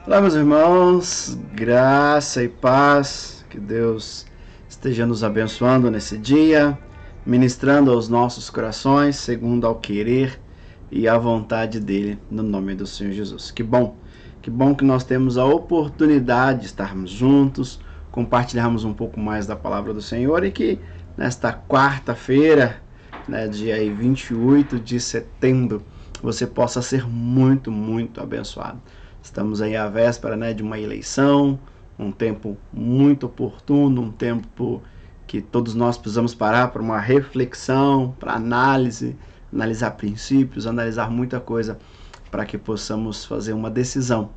Olá, meus irmãos, graça e paz, que Deus esteja nos abençoando nesse dia, ministrando aos nossos corações, segundo ao querer e à vontade dele, no nome do Senhor Jesus. Que bom que nós temos a oportunidade de estarmos juntos, compartilharmos um pouco mais da palavra do Senhor e que nesta quarta-feira, dia 28 de setembro, você possa ser muito abençoado. Estamos aí à véspera de uma eleição, um tempo muito oportuno, um tempo que todos nós precisamos parar para uma reflexão, para analisar princípios, analisar muita coisa para que possamos fazer uma decisão.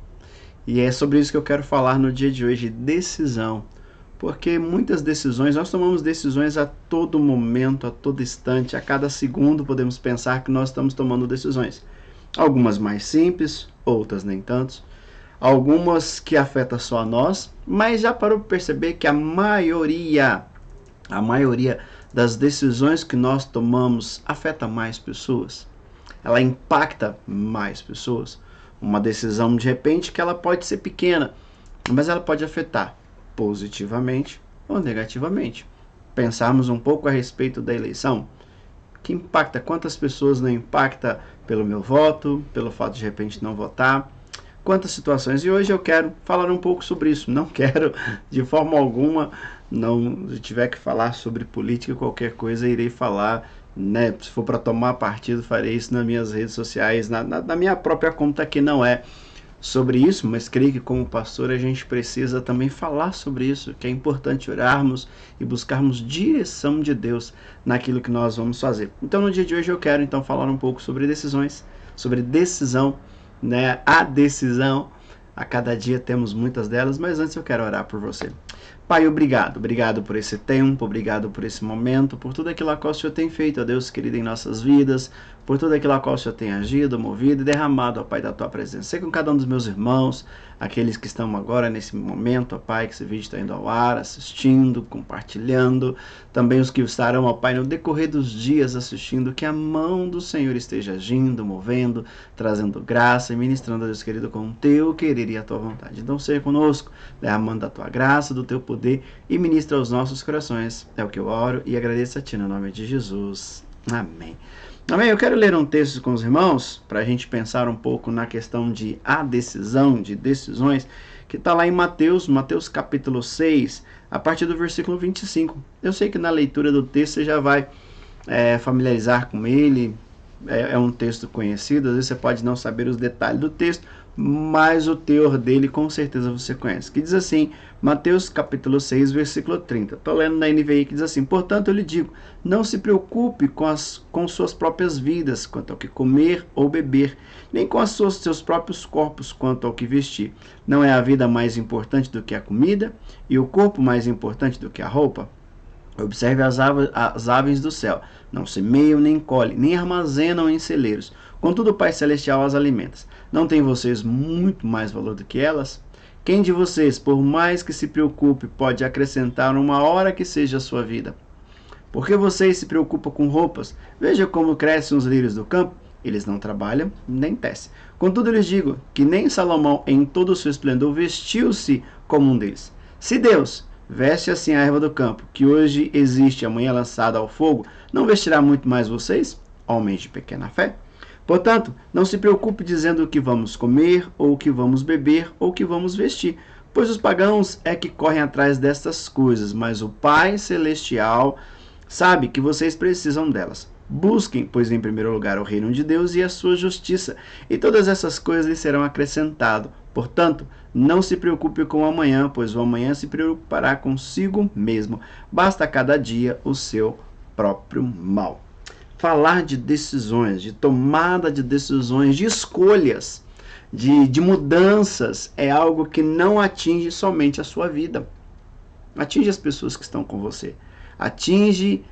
E é sobre isso que eu quero falar no dia de hoje, decisão. Porque muitas decisões, nós tomamos decisões a todo momento, a todo instante, a cada segundo podemos pensar que nós estamos tomando decisões. Algumas mais simples, outras nem tanto. Algumas que afetam só a nós, mas já parou para perceber que a maioria das decisões que nós tomamos afeta mais pessoas? Ela impacta mais pessoas. Uma decisão, de repente, que ela pode ser pequena, mas ela pode afetar positivamente ou negativamente. Pensarmos um pouco a respeito da eleição. Que impacta? Quantas pessoas não impacta pelo meu voto, pelo fato de repente não votar? Quantas situações? E hoje eu quero falar um pouco sobre isso. Não quero, de forma alguma, se tiver que falar sobre política, qualquer coisa, irei falar, se for para tomar partido, farei isso nas minhas redes sociais, na minha própria conta, que não é sobre isso, mas creio que como pastor a gente precisa também falar sobre isso, que é importante orarmos e buscarmos direção de Deus naquilo que nós vamos fazer. Então no dia de hoje eu quero então falar um pouco sobre decisões, sobre decisão, a decisão. A cada dia temos muitas delas, mas antes eu quero orar por você. Pai, obrigado por esse tempo, obrigado por esse momento, por tudo aquilo a qual o Senhor tem feito, ó Deus querido, em nossas vidas, por tudo aquilo a qual o Senhor tem agido, movido e derramado, ó Pai, da Tua presença. Sei com cada um dos meus irmãos, aqueles que estão agora nesse momento, ó Pai, que esse vídeo está indo ao ar, assistindo, compartilhando, também os que estarão, ó Pai, no decorrer dos dias assistindo, que a mão do Senhor esteja agindo, movendo, trazendo graça e ministrando, ó Deus querido, com o Teu querer e a Tua vontade. Então seja conosco, derramando da Tua graça, do Teu poder e ministra aos nossos corações. É o que eu oro e agradeço a Ti no nome de Jesus. Amém. Amém. Eu quero ler um texto com os irmãos para a gente pensar um pouco na questão de a decisão, de decisões, que está lá em Mateus capítulo 6, a partir do versículo 25. Eu sei que na leitura do texto você já vai familiarizar com ele. É um texto conhecido, às vezes você pode não saber os detalhes do texto, mas o teor dele com certeza você conhece. Que diz assim, Mateus capítulo 6, versículo 30. Estou lendo na NVI, que diz assim: portanto eu lhe digo, não se preocupe com suas próprias vidas, quanto ao que comer ou beber, nem com seus próprios corpos, quanto ao que vestir. Não é a vida mais importante do que a comida, e o corpo mais importante do que a roupa? Observe as aves do céu, não semeiam, nem colhem, nem armazenam em celeiros. Contudo, o Pai Celestial as alimenta. Não tem vocês muito mais valor do que elas? Quem de vocês, por mais que se preocupe, pode acrescentar uma hora que seja a sua vida? Por que vocês se preocupam com roupas? Veja como crescem os lírios do campo. Eles não trabalham, nem tecem. Contudo, eu lhes digo que nem Salomão, em todo o seu esplendor, vestiu-se como um deles. Se Deus veste assim a erva do campo, que hoje existe e amanhã lançada ao fogo, não vestirá muito mais vocês, homens de pequena fé? Portanto, não se preocupe dizendo o que vamos comer, ou o que vamos beber, ou o que vamos vestir, pois os pagãos é que correm atrás destas coisas, mas o Pai Celestial sabe que vocês precisam delas. Busquem, pois, em primeiro lugar o reino de Deus e a sua justiça, e todas essas coisas lhes serão acrescentadas. Portanto, não se preocupe com o amanhã, pois o amanhã se preocupará consigo mesmo. Basta a cada dia o seu próprio mal. Falar de decisões, de tomada de decisões, de escolhas, de mudanças, é algo que não atinge somente a sua vida. Atinge as pessoas que estão com você. Atinge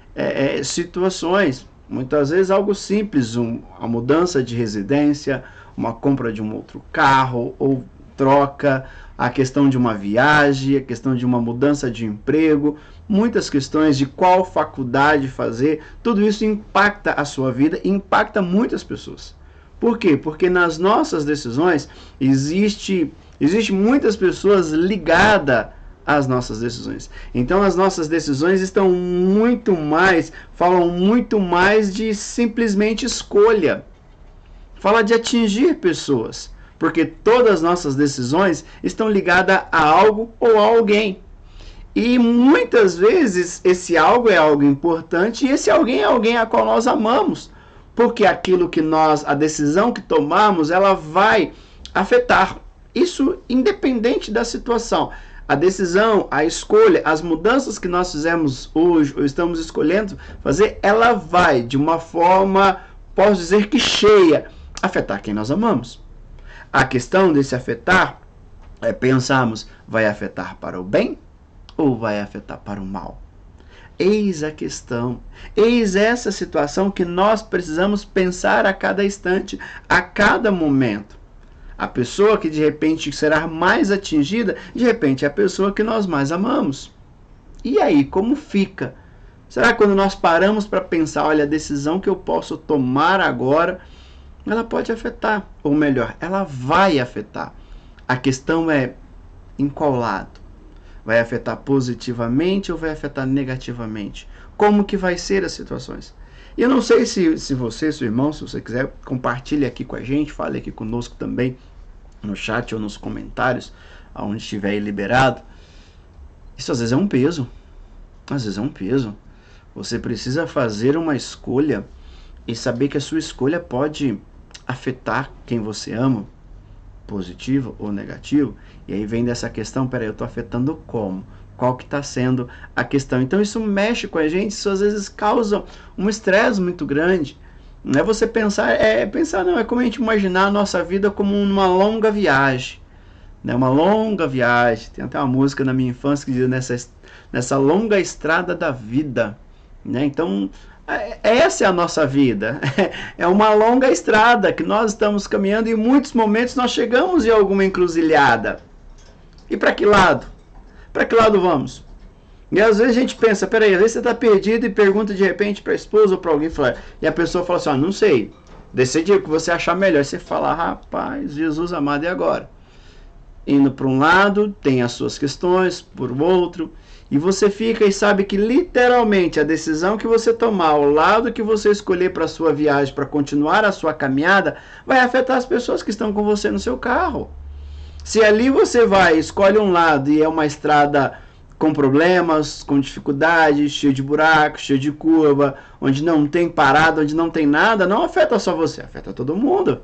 situações, muitas vezes algo simples, a mudança de residência, uma compra de um outro carro, ou troca, a questão de uma viagem, a questão de uma mudança de emprego, muitas questões de qual faculdade fazer, tudo isso impacta a sua vida e impacta muitas pessoas. Por quê? Porque nas nossas decisões existe Existem muitas pessoas ligadas às nossas decisões. Então as nossas decisões estão muito mais, falam muito mais de simplesmente escolha. Fala de atingir pessoas, porque todas as nossas decisões estão ligadas a algo ou a alguém. E muitas vezes esse algo é algo importante e esse alguém é alguém a qual nós amamos, porque aquilo que a decisão que tomamos, ela vai afetar. Isso independente da situação. A decisão, a escolha, as mudanças que nós fizemos hoje ou estamos escolhendo fazer, ela vai de uma forma, posso dizer que cheia, afetar quem nós amamos. A questão desse afetar é pensarmos, vai afetar para o bem ou vai afetar para o mal? Eis a questão, eis essa situação que nós precisamos pensar a cada instante, a cada momento. A pessoa que de repente será mais atingida, de repente é a pessoa que nós mais amamos. E aí, como fica? Será que quando nós paramos para pensar, olha, a decisão que eu posso tomar agora, ela pode afetar, ou melhor, ela vai afetar. A questão é em qual lado? Vai afetar positivamente ou vai afetar negativamente? Como que vai ser as situações? E eu não sei se você, seu irmão, se você quiser, compartilhe aqui com a gente, fale aqui conosco também no chat ou nos comentários, aonde estiver aí liberado. Isso às vezes é um peso. Às vezes é um peso. Você precisa fazer uma escolha e saber que a sua escolha pode afetar quem você ama, positivo ou negativo. E aí vem dessa questão, peraí, eu estou afetando como? Qual que está sendo a questão? Então isso mexe com a gente, isso às vezes causa um estresse muito grande. Não é você pensar, não, é como a gente imaginar a nossa vida como uma longa viagem. Né? Uma longa viagem. Tem até uma música na minha infância que diz nessa longa estrada da vida. Né? Então, essa é a nossa vida. É uma longa estrada que nós estamos caminhando e em muitos momentos nós chegamos em alguma encruzilhada. E para que lado? Para que lado vamos? E às vezes a gente pensa, peraí, às vezes você está perdido e pergunta de repente para a esposa ou para alguém, e a pessoa fala assim, não sei, decide o que você achar melhor. Você fala, rapaz, Jesus amado, e agora? Indo para um lado, tem as suas questões, por outro, e você fica e sabe que literalmente a decisão que você tomar, o lado que você escolher para a sua viagem, para continuar a sua caminhada, vai afetar as pessoas que estão com você no seu carro. Se ali você escolhe um lado e é uma estrada com problemas, com dificuldades, cheio de buracos, cheio de curva, onde não tem parada, onde não tem nada, não afeta só você, afeta todo mundo.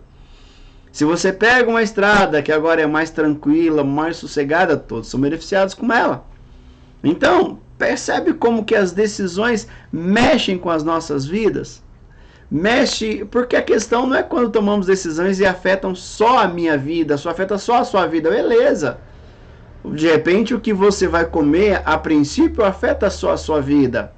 Se você pega uma estrada que agora é mais tranquila, mais sossegada, todos são beneficiados com ela. Então, percebe como que as decisões mexem com as nossas vidas? Mexe, porque a questão não é quando tomamos decisões e afetam só a minha vida, só afeta só a sua vida, beleza. De repente o que você vai comer, a princípio, afeta só a sua vida.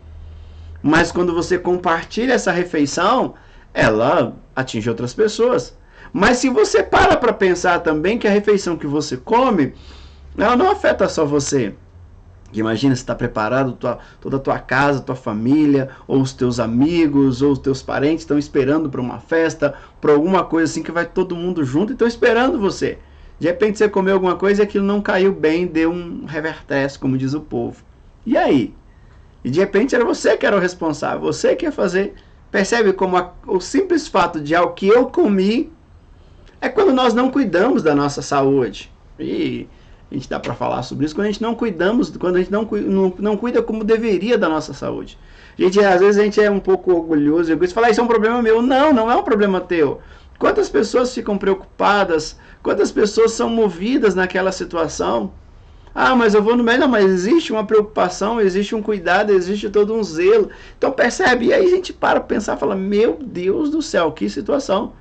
Mas quando você compartilha essa refeição, ela atinge outras pessoas. Mas se você para pensar também que a refeição que você come, ela não afeta só você. Imagina, você está preparado, toda a tua casa, tua família, ou os teus amigos, ou os teus parentes estão esperando para uma festa, para alguma coisa assim que vai todo mundo junto e estão esperando você. De repente você comeu alguma coisa e aquilo não caiu bem, deu um revertério, como diz o povo. E aí? E de repente era você que era o responsável, você que ia fazer. Percebe como o simples fato de algo que eu comi é quando nós não cuidamos da nossa saúde. E a gente dá para falar sobre isso, quando a gente não cuidamos, quando a gente não cuida como deveria da nossa saúde. Às vezes a gente é um pouco orgulhoso e fala, isso é um problema meu. Não, não é um problema teu. Quantas pessoas ficam preocupadas? Quantas pessoas são movidas naquela situação? Mas eu vou no médico. Não, mas existe uma preocupação, existe um cuidado, existe todo um zelo. Então percebe, e aí a gente para pensar e fala, meu Deus do céu, que situação.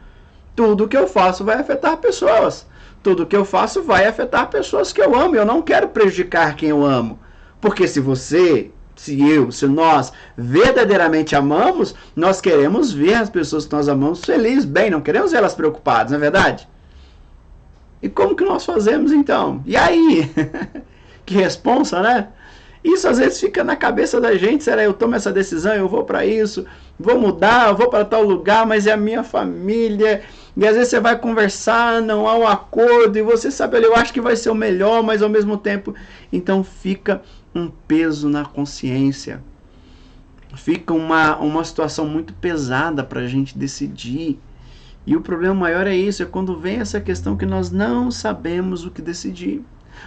Tudo que eu faço vai afetar pessoas. Tudo que eu faço vai afetar pessoas que eu amo. Eu não quero prejudicar quem eu amo. Porque se nós verdadeiramente amamos, nós queremos ver as pessoas que nós amamos felizes, bem, não queremos ver elas preocupadas, não é verdade? E como que nós fazemos então? E aí? Que responsa, né? Isso às vezes fica na cabeça da gente, será eu tomo essa decisão, eu vou para isso, vou mudar, eu vou para tal lugar, mas é a minha família, E às vezes você vai conversar, não há um acordo, e você sabe, olha, eu acho que vai ser o melhor, mas ao mesmo tempo, então fica um peso na consciência. Fica uma situação muito pesada para a gente decidir. E o problema maior é isso, é quando vem essa questão que nós não sabemos o que decidir.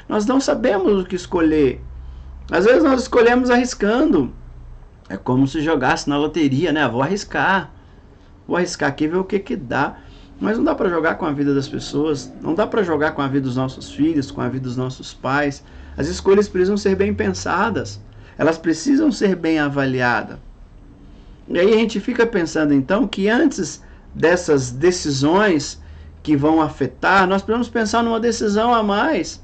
Nós não sabemos o que escolher. Às vezes nós escolhemos arriscando. É como se jogasse na loteria, né? Vou arriscar aqui e ver o que dá. Mas não dá para jogar com a vida das pessoas, não dá para jogar com a vida dos nossos filhos, com a vida dos nossos pais. As escolhas precisam ser bem pensadas, elas precisam ser bem avaliadas. E aí a gente fica pensando então que antes dessas decisões que vão afetar, nós precisamos pensar numa decisão a mais.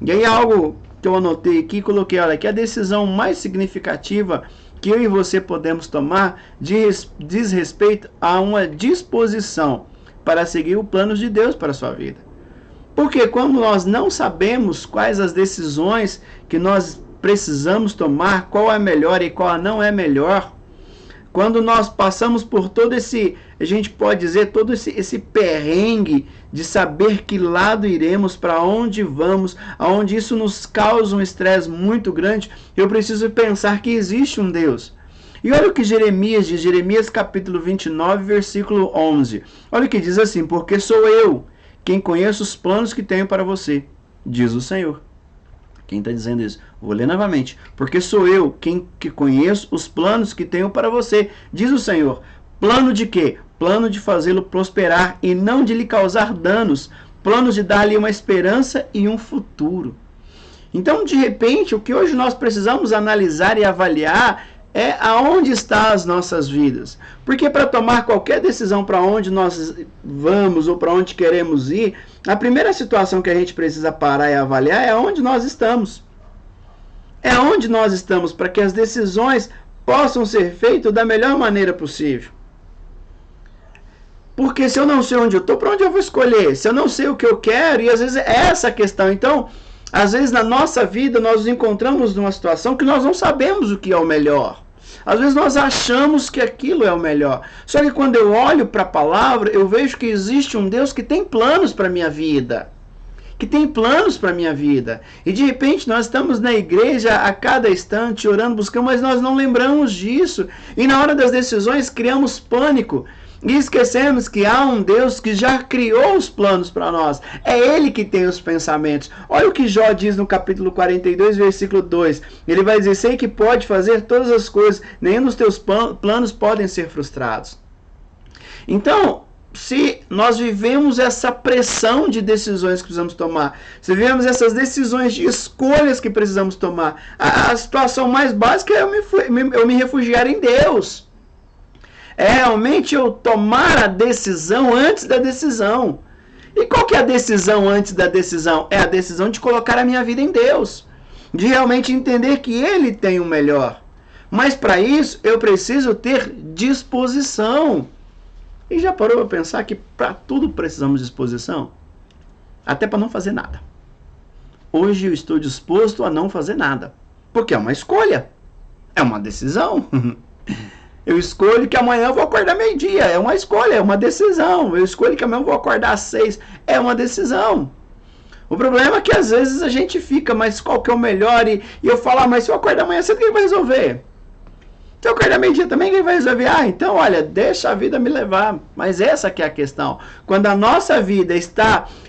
E aí algo que eu anotei aqui, coloquei, olha, que a decisão mais significativa que eu e você podemos tomar diz respeito a uma disposição para seguir o plano de Deus para a sua vida. Porque quando nós não sabemos quais as decisões que nós precisamos tomar, qual é melhor e qual não é melhor, quando nós passamos por todo esse, a gente pode dizer, todo esse perrengue de saber que lado iremos, para onde vamos, aonde isso nos causa um estresse muito grande, eu preciso pensar que existe um Deus. E olha o que Jeremias diz, Jeremias capítulo 29, versículo 11. Olha o que diz assim, porque sou eu quem conheço os planos que tenho para você, diz o Senhor. Quem está dizendo isso? Vou ler novamente. Porque sou eu quem que conheço os planos que tenho para você, diz o Senhor. Plano de quê? Plano de fazê-lo prosperar e não de lhe causar danos. Planos de dar-lhe uma esperança e um futuro. Então, de repente, o que hoje nós precisamos analisar e avaliar é aonde estão as nossas vidas. Porque para tomar qualquer decisão para onde nós vamos ou para onde queremos ir, a primeira situação que a gente precisa parar e avaliar é onde nós estamos. É onde nós estamos para que as decisões possam ser feitas da melhor maneira possível. Porque se eu não sei onde eu estou, para onde eu vou escolher? Se eu não sei o que eu quero, e às vezes é essa a questão. Então, às vezes na nossa vida nós nos encontramos numa situação que nós não sabemos o que é o melhor. Às vezes nós achamos que aquilo é o melhor. Só que quando eu olho para a palavra, eu vejo que existe um Deus que tem planos para a minha vida. Que tem planos para a minha vida. E de repente nós estamos na igreja a cada instante, orando, buscando, mas nós não lembramos disso. E na hora das decisões criamos pânico. E esquecemos que há um Deus que já criou os planos para nós. É Ele que tem os pensamentos. Olha o que Jó diz no capítulo 42, versículo 2. Ele vai dizer, sei que pode fazer todas as coisas, nenhum dos teus planos podem ser frustrados. Então, se nós vivemos essa pressão de decisões que precisamos tomar, se vivemos essas decisões de escolhas que precisamos tomar, a situação mais básica é eu me refugiar em Deus. É realmente eu tomar a decisão antes da decisão. E qual que é a decisão antes da decisão? É a decisão de colocar a minha vida em Deus. De realmente entender que Ele tem o melhor. Mas para isso eu preciso ter disposição. E já parou para pensar que para tudo precisamos de disposição? Até para não fazer nada. Hoje eu estou disposto a não fazer nada. Porque é uma escolha. É uma decisão. Eu escolho que amanhã eu vou acordar meio-dia. É uma escolha, é uma decisão. Eu escolho que amanhã eu vou acordar às 6. É uma decisão. O problema é que às vezes a gente fica, mas qual que é o melhor? E eu falo, mas se eu acordar amanhã cedo, quem vai resolver? Se eu acordar meio-dia também, quem vai resolver? Então, olha, deixa a vida me levar. Mas essa que é a questão. Quando a nossa vida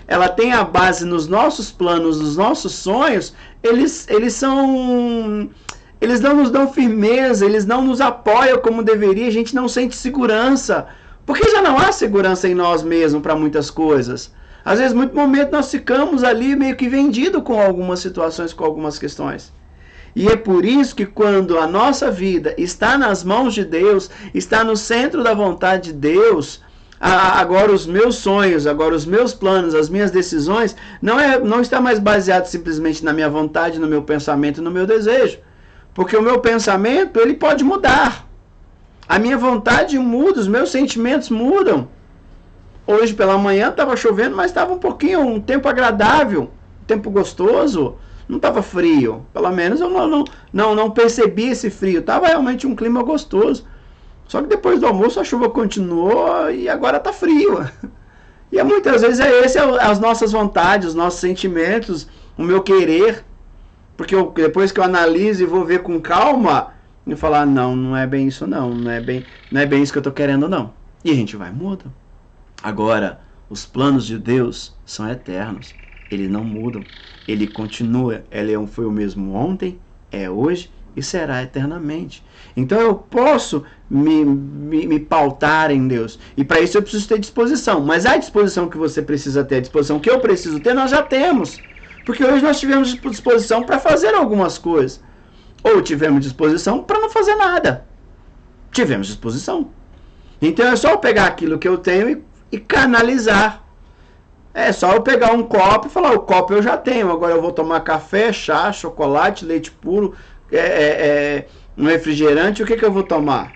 ela tem a base nos nossos planos, nos nossos sonhos, eles não nos dão firmeza, eles não nos apoiam como deveria, a gente não sente segurança. Porque já não há segurança em nós mesmos para muitas coisas. Às vezes, muito momento, nós ficamos ali meio que vendidos com algumas situações, com algumas questões. E é por isso que quando a nossa vida está nas mãos de Deus, está no centro da vontade de Deus, agora os meus sonhos, agora os meus planos, as minhas decisões, não está mais baseado simplesmente na minha vontade, no meu pensamento, no meu desejo. Porque o meu pensamento, ele pode mudar. A minha vontade muda, os meus sentimentos mudam. Hoje pela manhã estava chovendo, mas estava um tempo agradável, um tempo gostoso. Não estava frio. Pelo menos eu não percebi esse frio. Estava realmente um clima gostoso. Só que depois do almoço a chuva continuou e agora está frio. E muitas vezes as nossas vontades, os nossos sentimentos, o meu querer. Porque depois que eu analiso e vou ver com calma, eu falar, não, não é bem isso não, não é bem isso que eu estou querendo não. E a gente vai muda. Agora, os planos de Deus são eternos. Eles não mudam. Ele continua. Ele foi o mesmo ontem, é hoje e será eternamente. Então eu posso me pautar em Deus. E para isso eu preciso ter disposição. Mas a disposição que você precisa ter, a disposição que eu preciso ter, nós já temos. Porque hoje nós tivemos disposição para fazer algumas coisas. Ou tivemos disposição para não fazer nada. Tivemos disposição. Então é só eu pegar aquilo que eu tenho e canalizar. É só eu pegar um copo e falar, o copo eu já tenho, agora eu vou tomar café, chá, chocolate, leite puro, um refrigerante, o que eu vou tomar?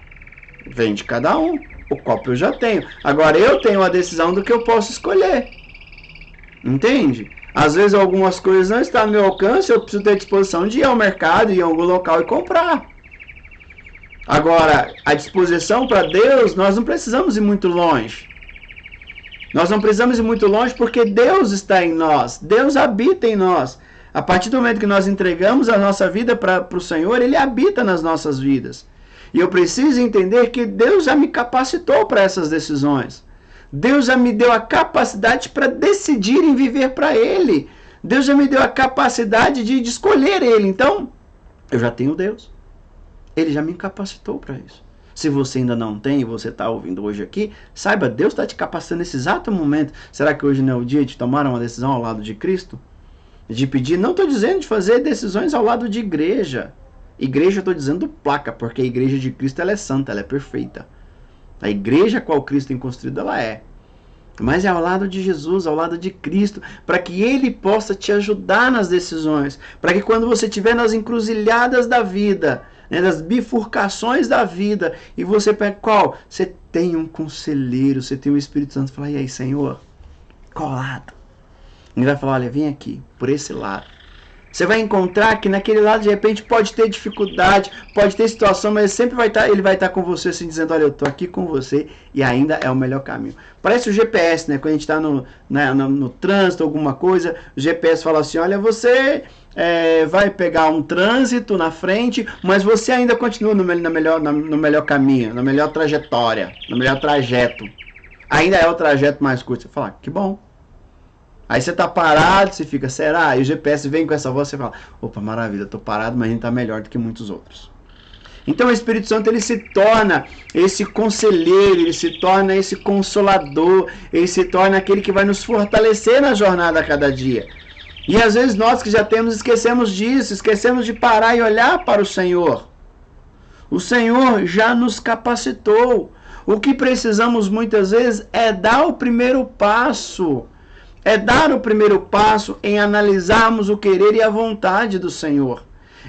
Vem de cada um. O copo eu já tenho. Agora eu tenho a decisão do que eu posso escolher. Entende? Às vezes algumas coisas não estão no meu alcance, eu preciso ter disposição de ir ao mercado, ir em algum local e comprar. Agora, a disposição para Deus, nós não precisamos ir muito longe. Nós não precisamos ir muito longe porque Deus está em nós. Deus habita em nós. A partir do momento que nós entregamos a nossa vida para o Senhor, Ele habita nas nossas vidas. E eu preciso entender que Deus já me capacitou para essas decisões. Deus já me deu a capacidade para decidir em viver para Ele. Deus já me deu a capacidade de escolher Ele. Então, eu já tenho Deus. Ele já me capacitou para isso. Se você ainda não tem e você está ouvindo hoje aqui, saiba, Deus está te capacitando nesse exato momento. Será que hoje não é o dia de tomar uma decisão ao lado de Cristo? De pedir, não estou dizendo de fazer decisões ao lado de igreja. Igreja eu estou dizendo placa, porque a igreja de Cristo ela é santa, ela é perfeita. A igreja a qual Cristo tem construído, ela é. Mas é ao lado de Jesus, ao lado de Cristo, para que Ele possa te ajudar nas decisões. Para que quando você estiver nas encruzilhadas da vida, nas bifurcações da vida, e você pega qual? Você tem um conselheiro, você tem o Espírito Santo, fala, e aí, Senhor, qual lado? Ele vai falar, olha, vem aqui, por esse lado. Você vai encontrar que naquele lado, de repente, pode ter dificuldade, pode ter situação, mas sempre ele vai estar com você, assim, dizendo, olha, eu estou aqui com você, e ainda é o melhor caminho. Parece o GPS, né? Quando a gente está no trânsito, alguma coisa, o GPS fala assim, olha, você vai pegar um trânsito na frente, mas você ainda continua no melhor caminho, na melhor trajetória, no melhor trajeto. Ainda é o trajeto mais curto. Você fala, que bom. Aí você tá parado, você fica, será? E o GPS vem com essa voz, você fala, opa, maravilha, eu tô parado, mas a gente tá melhor do que muitos outros. Então o Espírito Santo, ele se torna esse conselheiro, ele se torna esse consolador, ele se torna aquele que vai nos fortalecer na jornada a cada dia. E às vezes nós que já temos, esquecemos disso, esquecemos de parar e olhar para o Senhor. O Senhor já nos capacitou. O que precisamos muitas vezes é dar o primeiro passo. É dar o primeiro passo em analisarmos o querer e a vontade do Senhor.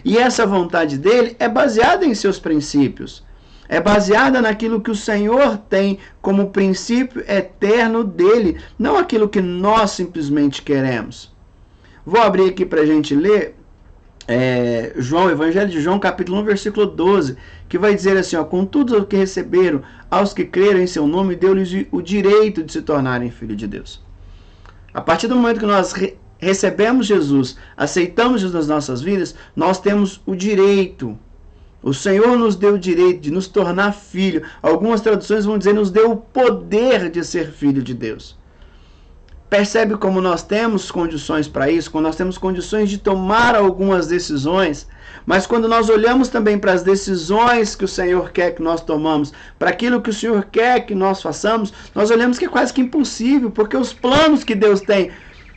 E essa vontade dele é baseada em seus princípios. É baseada naquilo que o Senhor tem como princípio eterno dele, não aquilo que nós simplesmente queremos. Vou abrir aqui para a gente ler Evangelho de João, capítulo 1, versículo 12, que vai dizer assim, ó, contudo os que receberam, aos que creram em seu nome, deu-lhes o direito de se tornarem filhos de Deus. A partir do momento que nós recebemos Jesus, aceitamos Jesus nas nossas vidas, nós temos o direito. O Senhor nos deu o direito de nos tornar filho. Algumas traduções vão dizer, nos deu o poder de ser filho de Deus. Percebe como nós temos condições para isso, quando nós temos condições de tomar algumas decisões, mas quando nós olhamos também para as decisões que o Senhor quer que nós tomamos, para aquilo que o Senhor quer que nós façamos, nós olhamos que é quase que impossível, porque os planos que Deus tem,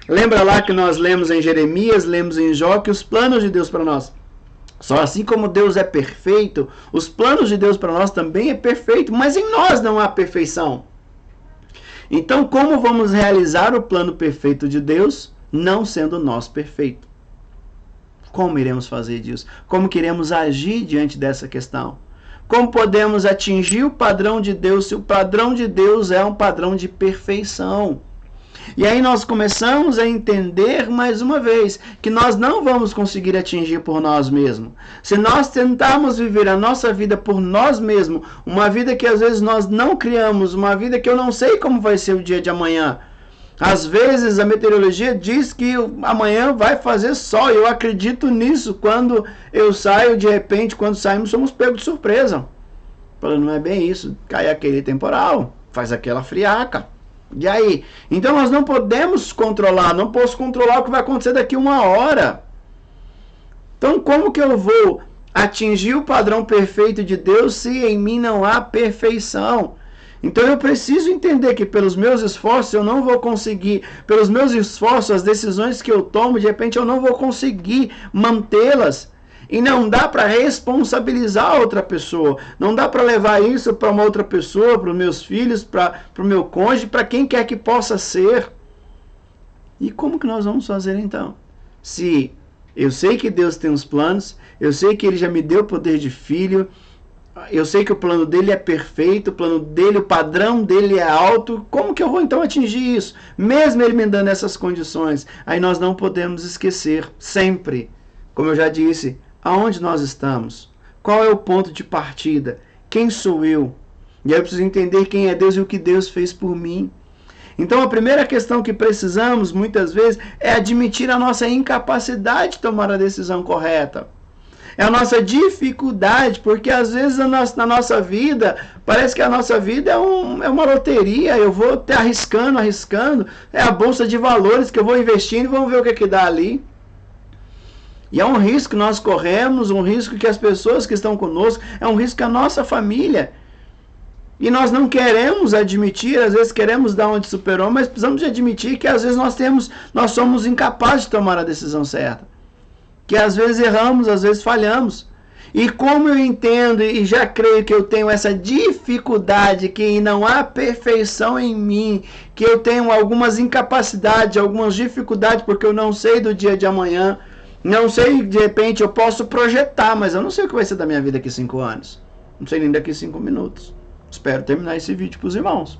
lembra lá que nós lemos em Jeremias, lemos em Jó, que os planos de Deus para nós, só assim como Deus é perfeito, os planos de Deus para nós também é perfeito, mas em nós não há perfeição. Então, como vamos realizar o plano perfeito de Deus, não sendo nós perfeitos? Como iremos fazer disso? Como queremos agir diante dessa questão? Como podemos atingir o padrão de Deus se o padrão de Deus é um padrão de perfeição? E aí nós começamos a entender mais uma vez que nós não vamos conseguir atingir por nós mesmos. Se nós tentarmos viver a nossa vida por nós mesmos, uma vida que às vezes nós não criamos, uma vida que eu não sei como vai ser o dia de amanhã, Às vezes a meteorologia diz que amanhã vai fazer sol, e eu acredito nisso. Quando eu saio, de repente, quando saímos, somos pegos de surpresa. Falando, não é bem isso, cai aquele temporal, faz aquela friaca. E aí? Então nós não podemos controlar, não posso controlar o que vai acontecer daqui uma hora. Então como que eu vou atingir o padrão perfeito de Deus se em mim não há perfeição? Então eu preciso entender que pelos meus esforços eu não vou conseguir, pelos meus esforços, as decisões que eu tomo, de repente eu não vou conseguir mantê-las. E não dá para responsabilizar outra pessoa. Não dá para levar isso para uma outra pessoa, para os meus filhos, para o meu cônjuge, para quem quer que possa ser. E como que nós vamos fazer então? Se eu sei que Deus tem uns planos, eu sei que Ele já me deu o poder de filho, eu sei que o plano dele é perfeito, o plano dele, o padrão dele é alto, como que eu vou então atingir isso? Mesmo Ele me dando essas condições. Aí nós não podemos esquecer, sempre, como eu já disse, aonde nós estamos? Qual é o ponto de partida? Quem sou eu? E aí eu preciso entender quem é Deus e o que Deus fez por mim. Então a primeira questão que precisamos, muitas vezes, é admitir a nossa incapacidade de tomar a decisão correta. É a nossa dificuldade, porque às vezes na nossa vida, parece que a nossa vida é uma loteria, eu vou arriscando, é a bolsa de valores que eu vou investindo e vamos ver o que dá ali. E é um risco que nós corremos, um risco que as pessoas que estão conosco, é um risco que a nossa família. E nós não queremos admitir, às vezes queremos dar uma de super-homem, mas precisamos de admitir que às vezes nós somos incapazes de tomar a decisão certa. Que às vezes erramos, às vezes falhamos. E como eu entendo e já creio que eu tenho essa dificuldade, que não há perfeição em mim, que eu tenho algumas incapacidades, algumas dificuldades, porque eu não sei do dia de amanhã, não sei, de repente eu posso projetar, mas eu não sei o que vai ser da minha vida daqui 5 anos. Não sei nem daqui 5 minutos. Espero terminar esse vídeo para os irmãos.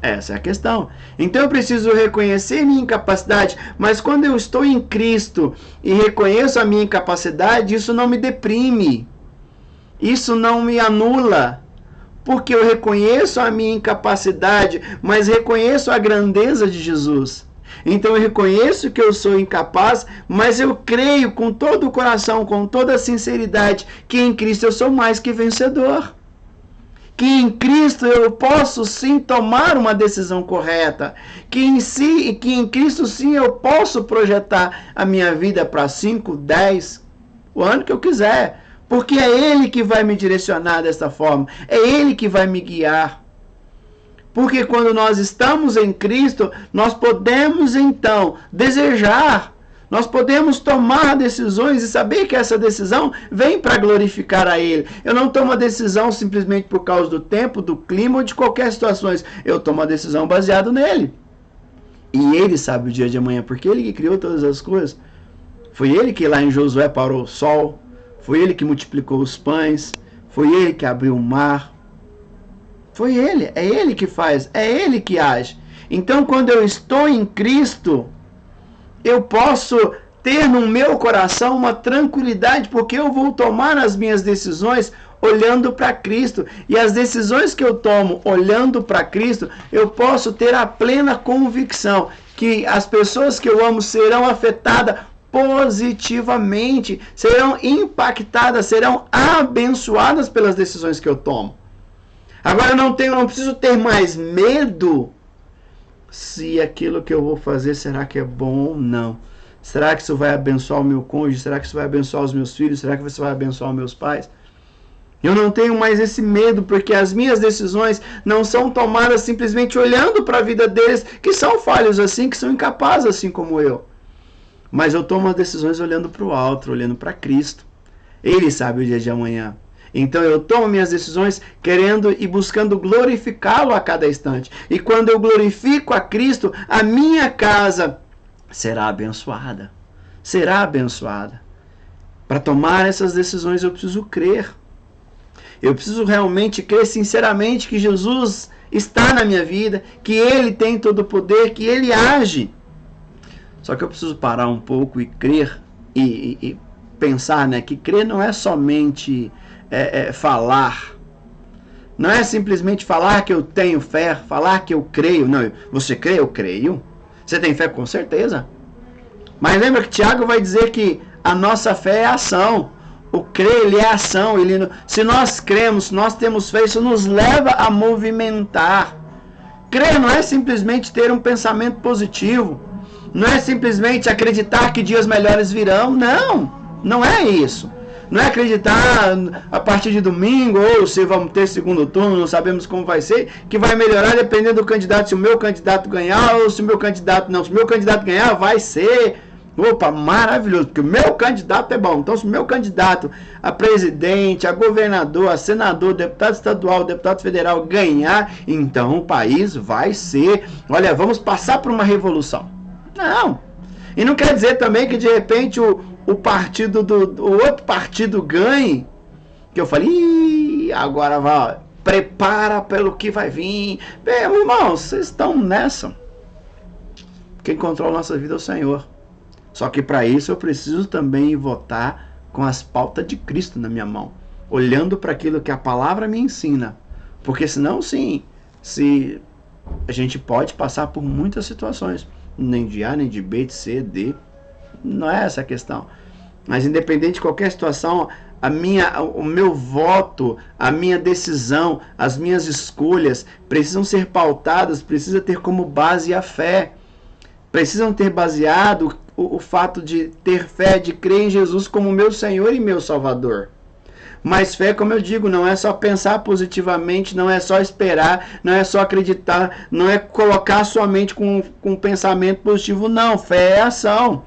Essa é a questão. Então eu preciso reconhecer minha incapacidade, mas quando eu estou em Cristo e reconheço a minha incapacidade, isso não me deprime. Isso não me anula. Porque eu reconheço a minha incapacidade, mas reconheço a grandeza de Jesus. Então eu reconheço que eu sou incapaz, mas eu creio com todo o coração, com toda a sinceridade, que em Cristo eu sou mais que vencedor. Que em Cristo eu posso sim tomar uma decisão correta. Que em Cristo sim eu posso projetar a minha vida para 5, 10, o ano que eu quiser. Porque é Ele que vai me direcionar dessa forma. É Ele que vai me guiar. Porque quando nós estamos em Cristo, nós podemos então desejar, nós podemos tomar decisões e saber que essa decisão vem para glorificar a Ele. Eu não tomo a decisão simplesmente por causa do tempo, do clima ou de qualquer situação. Eu tomo a decisão baseado nele. E Ele sabe o dia de amanhã, porque Ele que criou todas as coisas. Foi Ele que lá em Josué parou o sol, foi Ele que multiplicou os pães, foi Ele que abriu o mar. Foi Ele, é Ele que faz, é Ele que age. Então, quando eu estou em Cristo, eu posso ter no meu coração uma tranquilidade, porque eu vou tomar as minhas decisões olhando para Cristo. E as decisões que eu tomo olhando para Cristo, eu posso ter a plena convicção que as pessoas que eu amo serão afetadas positivamente, serão impactadas, serão abençoadas pelas decisões que eu tomo. Agora eu não preciso ter mais medo se aquilo que eu vou fazer, será que é bom ou não? Será que isso vai abençoar o meu cônjuge? Será que isso vai abençoar os meus filhos? Será que isso vai abençoar os meus pais? Eu não tenho mais esse medo, porque as minhas decisões não são tomadas simplesmente olhando para a vida deles, que são falhos assim, que são incapazes assim como eu. Mas eu tomo as decisões olhando para o alto, olhando para Cristo. Ele sabe o dia de amanhã. Então eu tomo minhas decisões querendo e buscando glorificá-lo a cada instante. E quando eu glorifico a Cristo, a minha casa será abençoada. Será abençoada. Para tomar essas decisões eu preciso crer. Eu preciso realmente crer sinceramente que Jesus está na minha vida, que Ele tem todo o poder, que Ele age. Só que eu preciso parar um pouco e crer e pensar, né, que crer não é somente falar. Não é simplesmente falar que eu tenho fé, falar que eu creio. Não, você crê? Eu creio. Você tem fé? Com certeza. Mas lembra que Tiago vai dizer que a nossa fé é ação. O crer, ele é ação. Se nós cremos, se nós temos fé, isso nos leva a movimentar. Crer não é simplesmente ter um pensamento positivo. Não é simplesmente acreditar que dias melhores virão. Não, não é isso. Não é acreditar a partir de domingo, ou se vamos ter segundo turno, não sabemos como vai ser, que vai melhorar dependendo do candidato. Se o meu candidato ganhar, ou se o meu candidato não. Se o meu candidato ganhar, vai ser... Opa, maravilhoso, porque o meu candidato é bom. Então, se o meu candidato a presidente, a governador, a senador, deputado estadual, deputado federal ganhar, então o país vai ser... Olha, vamos passar por uma revolução. Não. E não quer dizer também que, de repente, o partido o outro partido ganhe, que eu falei, agora vai, prepara pelo que vai vir. Bem, irmãos, vocês estão nessa. Quem controla a nossa vida é o Senhor. Só que para isso eu preciso também votar com as pautas de Cristo na minha mão, olhando para aquilo que a palavra me ensina. Porque senão, sim, se a gente pode passar por muitas situações, nem de A, nem de B, de C, D, não é essa a questão. Mas independente de qualquer situação, o meu voto, a minha decisão, as minhas escolhas precisam ser pautadas, precisa ter como base a fé. Precisam ter baseado o fato de ter fé, de crer em Jesus como meu Senhor e meu Salvador. Mas fé, como eu digo, não é só pensar positivamente, não é só esperar, não é só acreditar, não é colocar sua mente com um pensamento positivo, não. Fé é ação.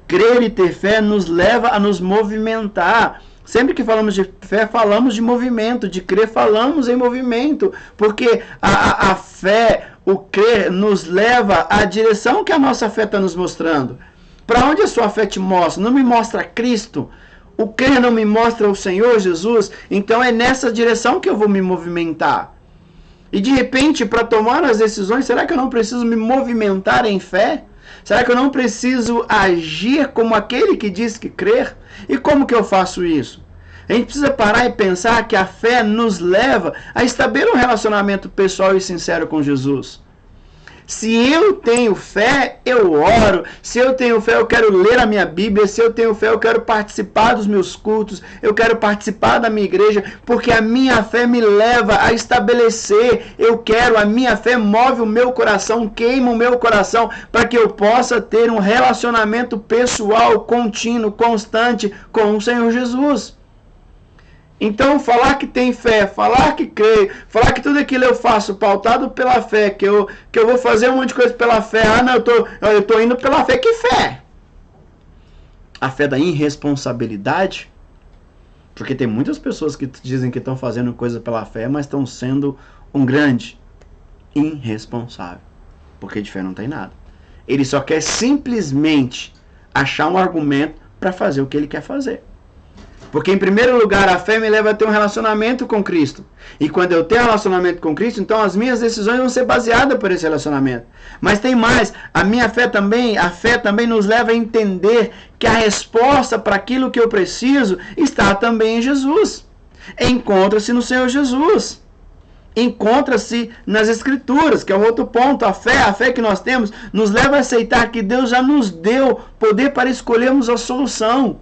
Crer e ter fé nos leva a nos movimentar. Sempre que falamos de fé, falamos de movimento. De crer, falamos em movimento. Porque a fé, o crer, nos leva à direção que a nossa fé está nos mostrando. Para onde a sua fé te mostra? Não me mostra Cristo? O crer não me mostra o Senhor Jesus? Então é nessa direção que eu vou me movimentar. E de repente, para tomar as decisões, será que eu não preciso me movimentar em fé? Será que eu não preciso agir como aquele que diz que crer? E como que eu faço isso? A gente precisa parar e pensar que a fé nos leva a estabelecer um relacionamento pessoal e sincero com Jesus. Se eu tenho fé, eu oro. Se eu tenho fé, eu quero ler a minha Bíblia. Se eu tenho fé, eu quero participar dos meus cultos. Eu quero participar da minha igreja, porque a minha fé me leva a estabelecer. A minha fé move o meu coração, queima o meu coração, para que eu possa ter um relacionamento pessoal, contínuo, constante com o Senhor Jesus. Então, falar que tem fé, falar que creio, falar que tudo aquilo eu faço pautado pela fé, que eu vou fazer um monte de coisa pela fé. Ah, não, eu tô indo pela fé. Que fé? A fé da irresponsabilidade? Porque tem muitas pessoas que dizem que estão fazendo coisa pela fé, mas estão sendo um grande irresponsável. Porque de fé não tem nada. Ele só quer simplesmente achar um argumento para fazer o que ele quer fazer. Porque, em primeiro lugar, a fé me leva a ter um relacionamento com Cristo. E quando eu tenho um relacionamento com Cristo, então as minhas decisões vão ser baseadas por esse relacionamento. Mas tem mais. A fé também nos leva a entender que a resposta para aquilo que eu preciso está também em Jesus. Encontra-se no Senhor Jesus. Encontra-se nas Escrituras, que é o outro ponto. A fé que nós temos, nos leva a aceitar que Deus já nos deu poder para escolhermos a solução.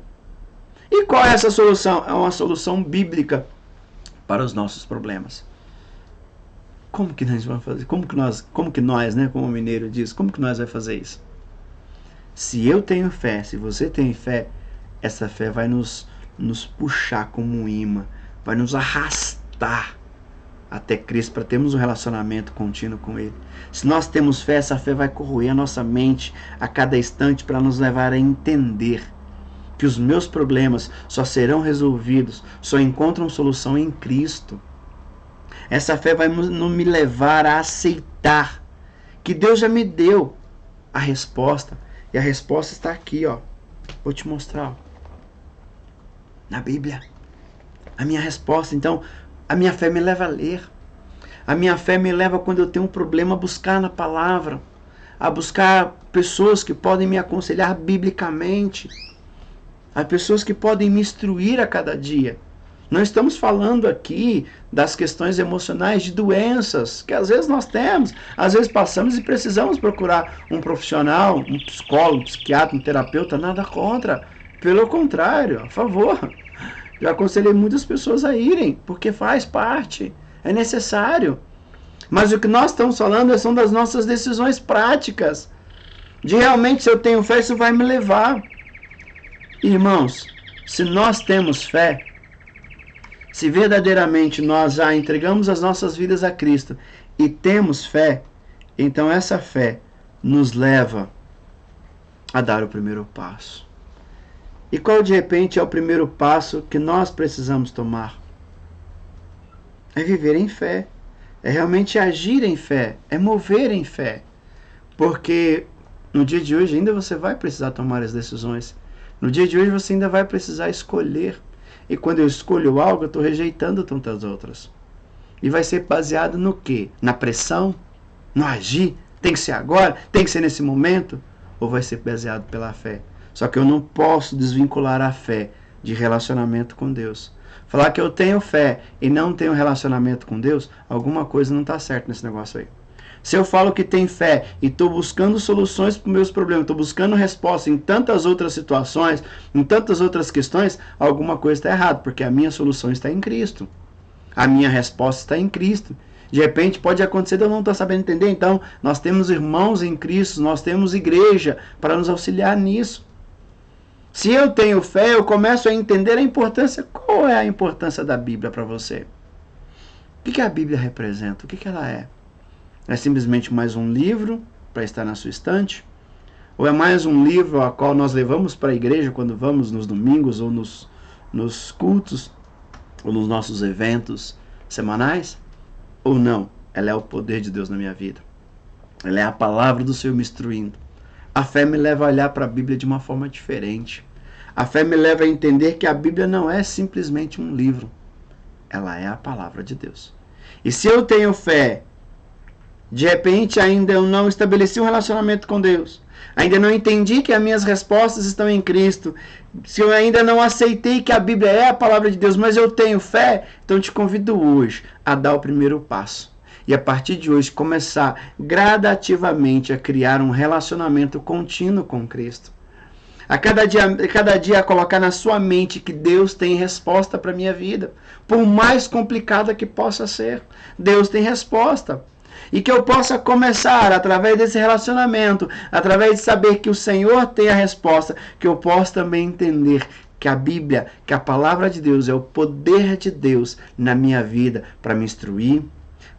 E qual é essa solução? É uma solução bíblica para os nossos problemas. Como que nós vamos fazer? Como que nós, né, como o mineiro diz, como que nós vamos fazer isso? Se eu tenho fé, se você tem fé, essa fé vai nos puxar como um imã, vai nos arrastar até Cristo para termos um relacionamento contínuo com Ele. Se nós temos fé, essa fé vai corroer a nossa mente a cada instante para nos levar a entender que os meus problemas só serão resolvidos, só encontram solução em Cristo. Essa fé vai me levar a aceitar que Deus já me deu a resposta. E a resposta está aqui, ó. Vou te mostrar, ó. Na Bíblia. A minha resposta, então, a minha fé me leva a ler. A minha fé me leva, quando eu tenho um problema, a buscar na palavra, a buscar pessoas que podem me aconselhar biblicamente. Há pessoas que podem me instruir a cada dia. Não estamos falando aqui das questões emocionais de doenças que às vezes nós temos, às vezes passamos e precisamos procurar um profissional, um psicólogo, um psiquiatra, um terapeuta, nada contra. Pelo contrário, a favor. Já aconselhei muitas pessoas a irem, porque faz parte, é necessário. Mas o que nós estamos falando são das nossas decisões práticas. De realmente, se eu tenho fé, isso vai me levar. Irmãos, se nós temos fé, se verdadeiramente nós já entregamos as nossas vidas a Cristo e temos fé, então essa fé nos leva a dar o primeiro passo. E qual de repente é o primeiro passo que nós precisamos tomar? É viver em fé, é realmente agir em fé, é mover em fé. Porque no dia de hoje ainda você vai precisar tomar as decisões. No dia de hoje você ainda vai precisar escolher. E quando eu escolho algo, eu estou rejeitando tantas outras. E vai ser baseado no quê? Na pressão? No agir? Tem que ser agora? Tem que ser nesse momento? Ou vai ser baseado pela fé? Só que eu não posso desvincular a fé de relacionamento com Deus. Falar que eu tenho fé e não tenho relacionamento com Deus, alguma coisa não está certa nesse negócio aí. Se eu falo que tenho fé e estou buscando soluções para os meus problemas, estou buscando resposta em tantas outras situações, em tantas outras questões, alguma coisa está errada, porque a minha solução está em Cristo. A minha resposta está em Cristo. De repente pode acontecer de eu não estar sabendo entender, então nós temos irmãos em Cristo, nós temos igreja para nos auxiliar nisso. Se eu tenho fé, eu começo a entender a importância. Qual é a importância da Bíblia para você? O que a Bíblia representa? O que ela é? É simplesmente mais um livro para estar na sua estante? Ou é mais um livro a qual nós levamos para a igreja quando vamos nos domingos ou nos cultos ou nos nossos eventos semanais? Ou não? Ela é o poder de Deus na minha vida. Ela é a palavra do Senhor me instruindo. A fé me leva a olhar para a Bíblia de uma forma diferente. A fé me leva a entender que a Bíblia não é simplesmente um livro. Ela é a palavra de Deus. E se eu tenho fé, de repente ainda eu não estabeleci um relacionamento com Deus, ainda não entendi que as minhas respostas estão em Cristo, se eu ainda não aceitei que a Bíblia é a palavra de Deus, mas eu tenho fé, então te convido hoje a dar o primeiro passo. E a partir de hoje começar gradativamente a criar um relacionamento contínuo com Cristo. A cada dia colocar na sua mente que Deus tem resposta para a minha vida. Por mais complicada que possa ser, Deus tem resposta. E que eu possa começar, através desse relacionamento, através de saber que o Senhor tem a resposta, que eu possa também entender que a Bíblia, que a palavra de Deus é o poder de Deus na minha vida para me instruir,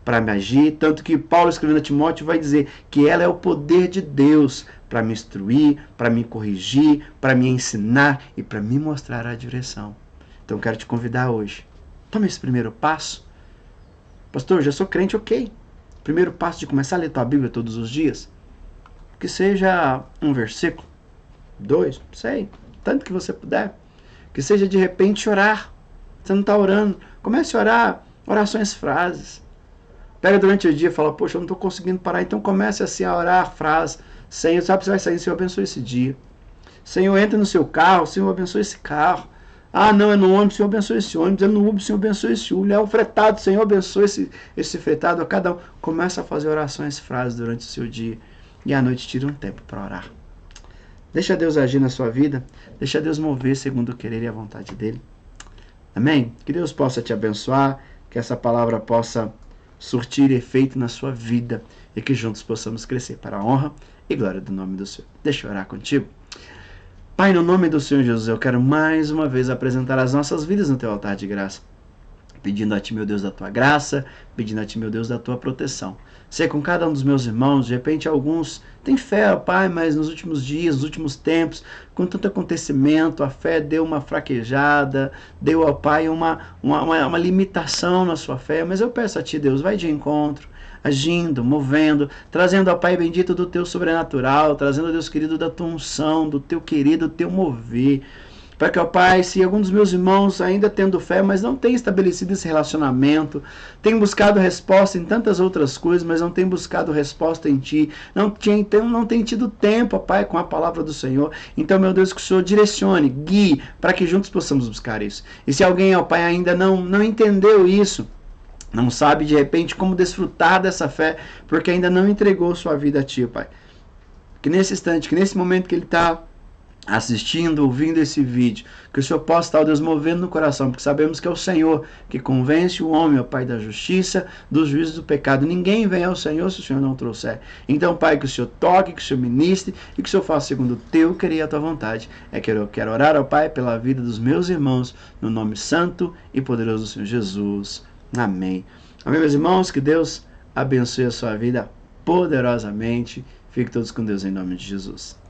para me agir. Tanto que Paulo, escrevendo a Timóteo, vai dizer que ela é o poder de Deus para me instruir, para me corrigir, para me ensinar e para me mostrar a direção. Então eu quero te convidar hoje. Toma esse primeiro passo. Pastor, já sou crente, ok. Primeiro passo de começar a ler tua Bíblia todos os dias. Que seja um versículo, 2, não sei, tanto que você puder. Que seja de repente orar. Você não está orando. Comece a orar orações, frases. Pega durante o dia e fala, poxa, eu não estou conseguindo parar. Então comece assim a orar frases. Senhor, sabe, você vai sair, Senhor, abençoe esse dia. Senhor, entra no seu carro, Senhor, abençoe esse carro. Ah, não, é no ônibus, Senhor, abençoe esse ônibus. É no Uber, Senhor, abençoe esse Uber. É o fretado, Senhor, abençoe esse fretado. A cada um. Começa a fazer orações, frases durante o seu dia. E à noite tira um tempo para orar. Deixa Deus agir na sua vida. Deixa Deus mover segundo o querer e a vontade dEle. Amém? Que Deus possa te abençoar. Que essa palavra possa surtir efeito na sua vida. E que juntos possamos crescer para a honra e glória do nome do Senhor. Deixa eu orar contigo. Pai, no nome do Senhor Jesus, eu quero mais uma vez apresentar as nossas vidas no teu altar de graça. Pedindo a ti, meu Deus, da tua graça, pedindo a ti, meu Deus, da tua proteção. Sei com cada um dos meus irmãos, de repente alguns têm fé, Pai, mas nos últimos dias, nos últimos tempos, com tanto acontecimento, a fé deu uma fraquejada, deu ao Pai uma limitação na sua fé. Mas eu peço a ti, Deus, vai de encontro, agindo, movendo, trazendo ao Pai bendito do teu sobrenatural, trazendo, Deus querido, da tua unção, do teu querido, do teu mover. Para que, ó Pai, se algum dos meus irmãos ainda tendo fé, mas não tem estabelecido esse relacionamento, tem buscado resposta em tantas outras coisas, mas não tem buscado resposta em Ti, não tem tido tempo, ó Pai, com a palavra do Senhor. Então, meu Deus, que o Senhor direcione, guie, para que juntos possamos buscar isso. E se alguém, ó Pai, ainda não entendeu isso, não sabe de repente como desfrutar dessa fé, porque ainda não entregou sua vida a Ti, Pai. Que nesse instante, que nesse momento que ele está assistindo, ouvindo esse vídeo, que o Senhor possa estar, ó Deus, movendo no coração, porque sabemos que é o Senhor que convence o homem, ó Pai, da justiça, dos juízos do pecado. Ninguém vem ao Senhor se o Senhor não trouxer. Então, Pai, que o Senhor toque, que o Senhor ministre e que o Senhor faça segundo o Teu querer e a Tua vontade. É que eu quero orar, ó Pai, pela vida dos meus irmãos, no nome santo e poderoso do Senhor Jesus. Amém. Amém, meus irmãos, que Deus abençoe a sua vida poderosamente. Fiquem todos com Deus em nome de Jesus.